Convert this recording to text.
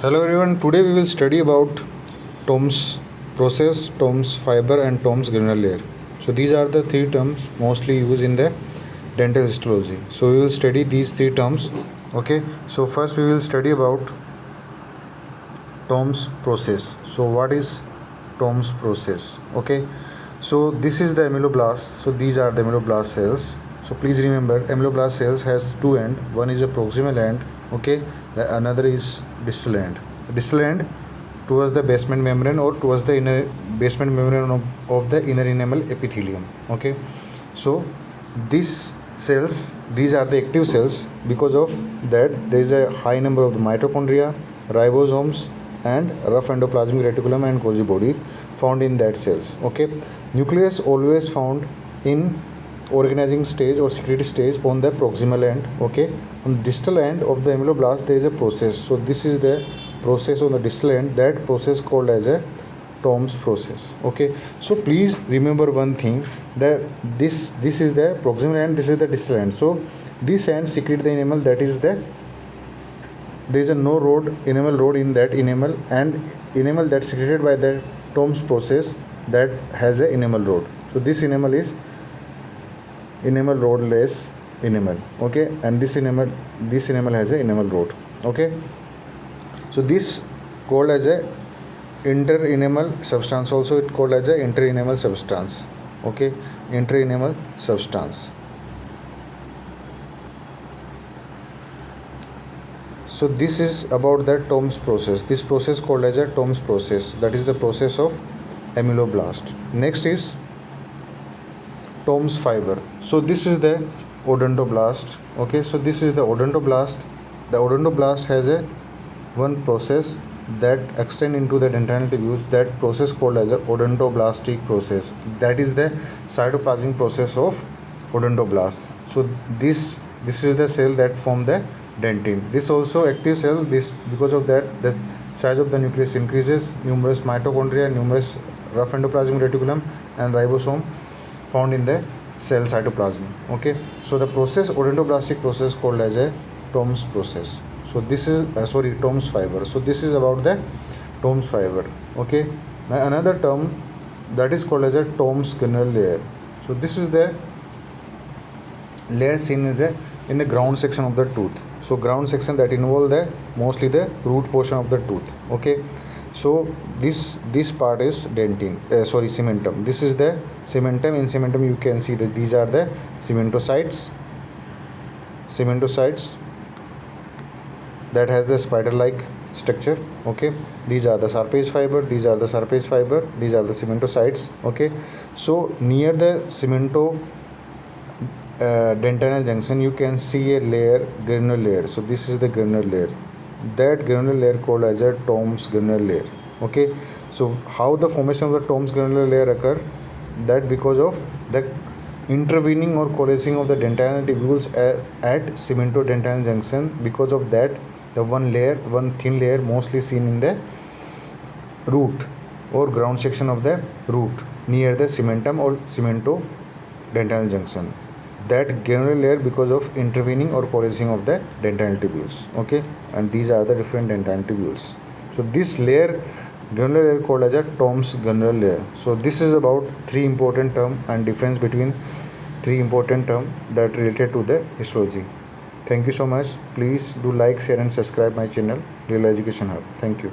Hello everyone, today we will study about Tom's process, Tom's fiber and Tom's granular layer. So these are the three terms mostly used in the dental histology. So we will study these three terms. Okay, so first we will study about Tom's process. So what is Tom's process? Okay, so this is the ameloblast. So these are the ameloblast cells. So please remember ameloblast cells has two end. One is a proximal end, okay, the another is distal end. Distal end towards the basement membrane or towards the inner basement membrane of the inner enamel epithelium, okay. So these cells, these are the active cells. Because of that there is a high number of the mitochondria, ribosomes and rough endoplasmic reticulum and Golgi body found in that cells, okay. Nucleus always found in organizing stage or secretory stage on the proximal end, okay. On distal end of the ameloblast there is a process. So this is the process on the distal end. That process called as a Tom's process, okay. So please remember one thing, that this is the proximal end, this is the distal end. So this end secrete the enamel, that is the there is a no road, enamel road in that enamel, and enamel that secreted by the Tom's process that has a enamel road. So this enamel is enamel roadless enamel, okay, and this enamel has a enamel road, okay. So this called as a interenamel substance, also it called as a interenamel substance, okay, interenamel substance. So this is about the Tom's process. This process called as a Tom's process, that is the process of ameloblast. Next is Tom's fiber. So this is the odontoblast, okay. So this is the odontoblast. The odontoblast has a one process that extend into the dental tubules. That process called as a odontoblastic process. That is the cytoplasmic process of odontoblast. So this is the cell that form the dentin. This also active cell. This because of that the size of the nucleus increases. Numerous mitochondria, numerous rough endoplasmic reticulum and ribosome found in the cell cytoplasm, okay. So the process odontoblastic process called as a Tom's process. So this is Tom's fiber. So this is about the Tom's fiber, okay. Now another term that is called as a Tom's granular layer. So this is the layer seen in the ground section of the tooth. So ground section that involve the mostly the root portion of the tooth, okay. So this part is dentin, cementum. This is the cementum. In cementum you can see that these are the cementocytes that has the spider like structure, okay. These are the Serpage fiber, these are the cementocytes, okay. So near the cemento dentinal junction you can see a layer, granular layer. So this is the granular layer. That granular layer called as a Tom's granular layer, okay. So how the formation of the Tom's granular layer occur? That because of the intervening or coalescing of the dentinal tubules at cemento-dentinal junction. Because of that the one thin layer mostly seen in the root or ground section of the root near the cementum or cemento-dentinal junction. That granular layer because of intervening or coalescing of the dentinal tubules, okay. And these are the different dentinal tubules. So this layer, granular layer called as a Tom's granular layer. So this is about three important term and difference between three important term that related to the histology. Thank you so much. Please do like, share and subscribe my channel Real Education Hub. Thank you.